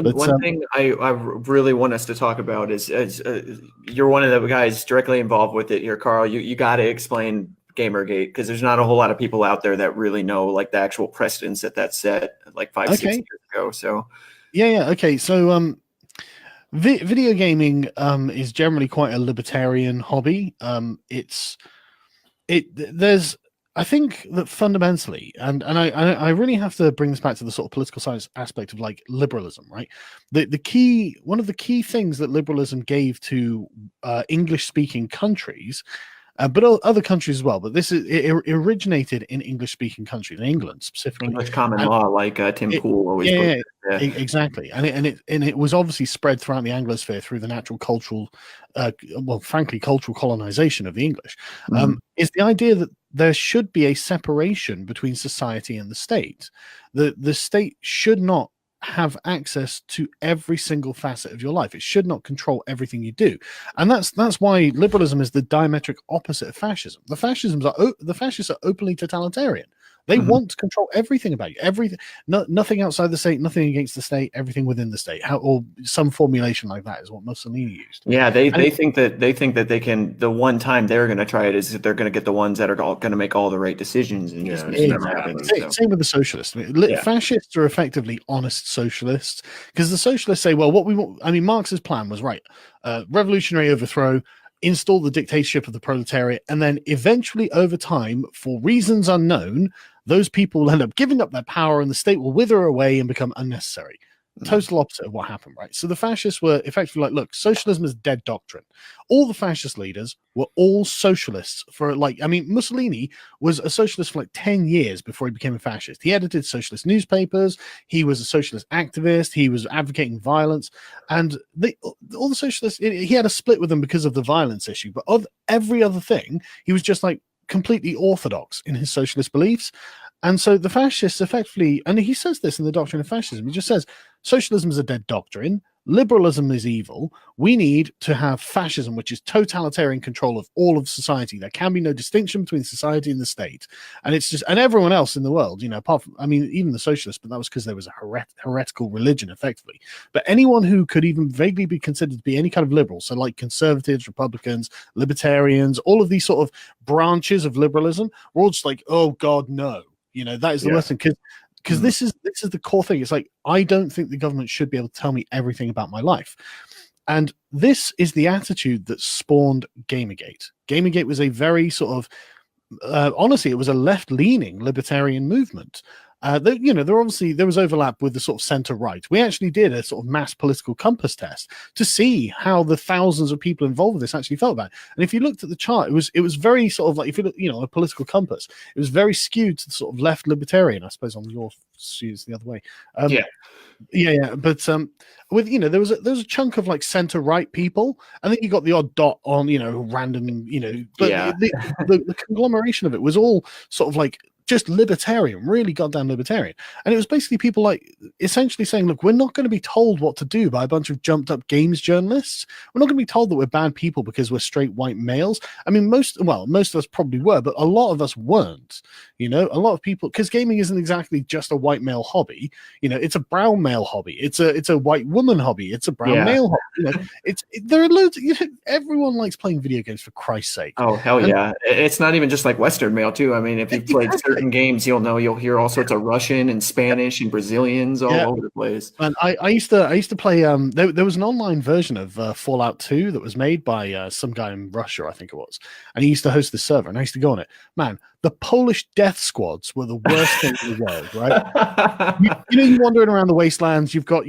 One thing I really want us to talk about is you're one of the guys directly involved with it here, Carl. You got to explain Gamergate, because there's not a whole lot of people out there that really know like the actual precedents that set like 5-6 years ago. So okay. So video gaming is generally quite a libertarian hobby. There's I think that fundamentally, and I really have to bring this back to the sort of political science aspect of like liberalism, right? One of the key things that liberalism gave to English speaking countries, but other countries as well. But it originated in English speaking countries, in England specifically. English common law, like Tim Pool always put it. Yeah, exactly, and it was obviously spread throughout the Anglosphere through the natural cultural, frankly, cultural colonization of the English. Is the idea that there should be a separation between society and the state. The state should not have access to every single facet of your life. It should not control everything you do, and that's why liberalism is the diametric opposite of fascism. The fascists are openly totalitarian. They want to control everything about you, everything, nothing outside the state, nothing against the state, everything within the state. Or some formulation like that is what Mussolini used. Yeah, they think that they can. The one time they're going to try it is that they're going to get the ones that are going to make all the right decisions, and just never happen. Same with the socialists. Fascists are effectively honest socialists, because the socialists say, well, what we want. I mean, Marx's plan was right: revolutionary overthrow, install the dictatorship of the proletariat, and then eventually, over time, for reasons unknown, those people will end up giving up their power and the state will wither away and become unnecessary. Total opposite of what happened, right? So the fascists were effectively like, look, socialism is dead doctrine. All the fascist leaders were all socialists Mussolini was a socialist for like 10 years before he became a fascist. He edited socialist newspapers. He was a socialist activist. He was advocating violence. And all the socialists, he had a split with them because of the violence issue. But of every other thing, he was just like completely orthodox in his socialist beliefs. And so the fascists effectively, and he says this in the Doctrine of Fascism, he just says, socialism is a dead doctrine, liberalism is evil, we need to have fascism, which is totalitarian control of all of society. There can be no distinction between society and the state. And it's just, and everyone else in the world, apart from, even the socialists, but that was because there was a heretical religion, effectively. But anyone who could even vaguely be considered to be any kind of liberal, so like conservatives, Republicans, libertarians, all of these sort of branches of liberalism, were all just like, oh God, no. That is the worst thing, because this is the core thing. It's like, I don't think the government should be able to tell me everything about my life. And this is the attitude that spawned Gamergate. Gamergate was a very sort of, honestly, it was a left-leaning libertarian movement. There was overlap with the sort of center-right. We actually did a sort of mass political compass test to see how the thousands of people involved with this actually felt about it. And if you looked at the chart, it was very sort of like, if you look, a political compass, it was very skewed to the sort of left libertarian, I suppose, on your views the other way. But with there was a chunk of like center right people, and then you got the odd dot on random but the conglomeration of it was all sort of like just libertarian, really goddamn libertarian. And it was basically people like essentially saying, look, we're not going to be told what to do by a bunch of jumped up games journalists. We're not going to be told that we're bad people because we're straight white males. I mean, most of us probably were, but a lot of us weren't. A lot of people, because gaming isn't exactly just a white male hobby. It's a brown male hobby. It's a white woman hobby. It's a brown male hobby. There are loads. Everyone likes playing video games, for Christ's sake. Oh hell yeah! It's not even just like Western male too. I mean, if you've played certain games, you'll hear all sorts of Russian and Spanish and Brazilians all over the place. And I used to play. There was an online version of Fallout 2 that was made by some guy in Russia, I think it was, and he used to host the server, and I used to go on it. Man, the Polish death squads were the worst thing in the world, right? You're wandering around the wastelands. You've got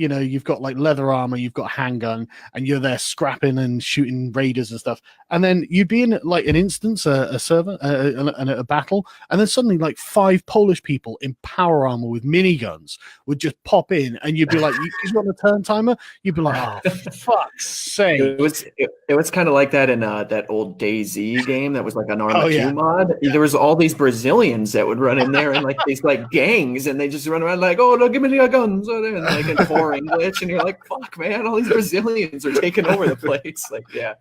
like leather armor, you've got a handgun, and you're there scrapping and shooting raiders and stuff. And then you'd be in like an instance, a server, and a battle, and then suddenly like 5 Polish people in power armor with miniguns would just pop in, and you'd be like, "You want a turn timer?" You'd be like, "Oh, fuck's sake!" It was kind of like that in that old DayZ game that was like an Arma 2 mod. There was all these Brazilians that would run in there and like these like gangs, and they just run around like, "Oh, no, give me your guns," and like in poor English, and you're like, "Fuck, man, all these Brazilians are taking over the place." Like, yeah.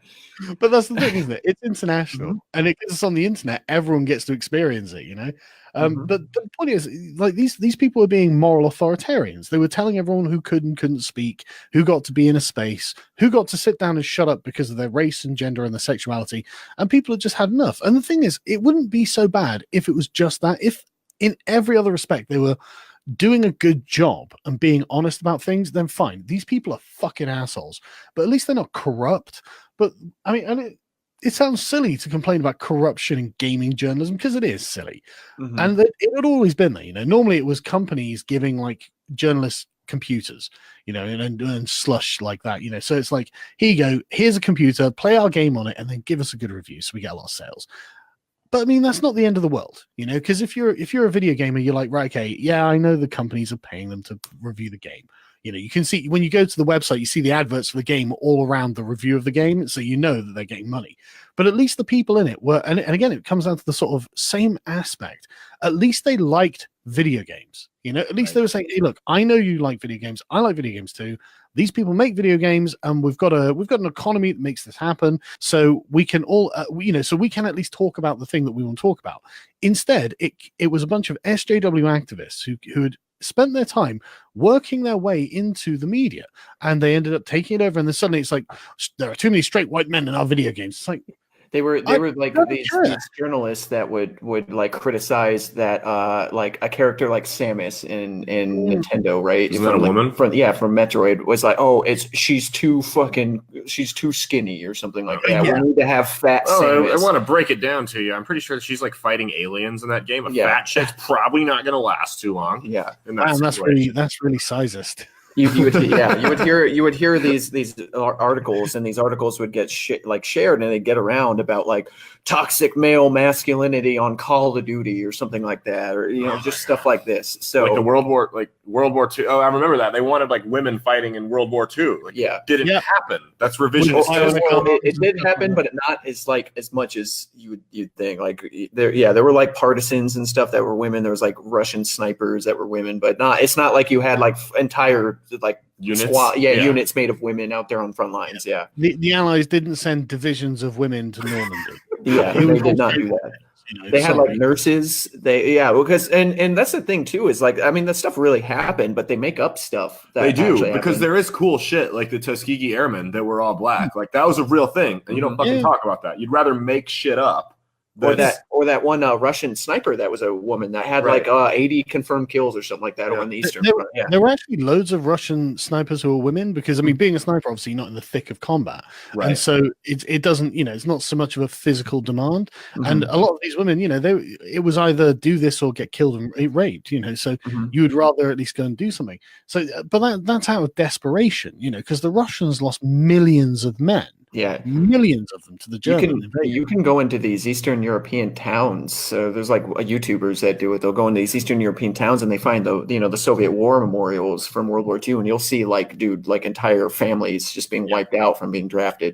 But that's the thing, isn't it? It's international, and it gets us on the internet. Everyone gets to experience it, But the point is, like these people were being moral authoritarians. They were telling everyone who could and couldn't speak, who got to be in a space, who got to sit down and shut up because of their race and gender and their sexuality, and people had just had enough. And the thing is, it wouldn't be so bad if it was just that. If in every other respect they were doing a good job and being honest about things, then fine. These people are fucking assholes, but at least they're not corrupt. But I mean, and it sounds silly to complain about corruption in gaming journalism because it is silly, and it had always been there. You know, normally it was companies giving like journalists computers, you know, and slush like that. You know, so it's like, here you go, here's a computer, play our game on it, and then give us a good review so we get a lot of sales. But I mean, that's not the end of the world, you know, because if you're a video gamer, you're like, right, okay, yeah, I know the companies are paying them to review the game. You know, you can see when you go to the website, you see the adverts for the game all around the review of the game, so you know that they're getting money. But at least the people in it were, and again, it comes down to the sort of same aspect. At least they liked video games. You know, at least they were saying, hey, look, I know you like video games. I like video games too. These people make video games, and we've got an economy that makes this happen. So we can all, so we can at least talk about the thing that we want to talk about. Instead, it was a bunch of SJW activists who had spent their time working their way into the media, and they ended up taking it over. And then suddenly it's like, there are too many straight white men in our video games. It's like, They were like these journalists that would like criticize that like a character like Samus in Nintendo, right? Isn't that a woman? From Metroid was like, oh, she's too skinny or something like that. Yeah. We need to have fat Samus. I want to break it down to you. I'm pretty sure that she's like fighting aliens in that game. A fat chick's probably not going to last too long. Yeah, that's really sizist. You would hear these articles, and these articles would get shared, and they'd get around about like toxic male masculinity on Call of Duty or something like that, or just stuff like this. So like the World War II. Oh, I remember that they wanted like women fighting in World War II. Like, did it happen? That's revisionist. It did happen, but not as much as you'd think. Like there were like partisans and stuff that were women. There was like Russian snipers that were women, but it's not like you had like entire like units, units made of women out there on front lines. Yeah, the Allies didn't send divisions of women to Normandy. They did not do that. They had like nurses. Because and that's the thing too, is like, I mean, that stuff really happened, but they make up stuff. They do, because there is cool shit like the Tuskegee Airmen that were all black. Like that was a real thing, and you don't fucking talk about that. You'd rather make shit up. Or that one Russian sniper that was a woman that had like 80 confirmed kills or something like that on the Eastern Front. Yeah. There were actually loads of Russian snipers who were women, because I mean, being a sniper, obviously not in the thick of combat, and so it doesn't, it's not so much of a physical demand. And a lot of these women, it was either do this or get killed and raped. So you would rather at least go and do something. So, but that's out of desperation, because the Russians lost millions of men. Yeah, millions of them to the German invasion. You can go into these Eastern European towns. So there's like YouTubers that do it. They'll go into these Eastern European towns and they find the Soviet war memorials from World War II, and you'll see like entire families just being wiped out from being drafted.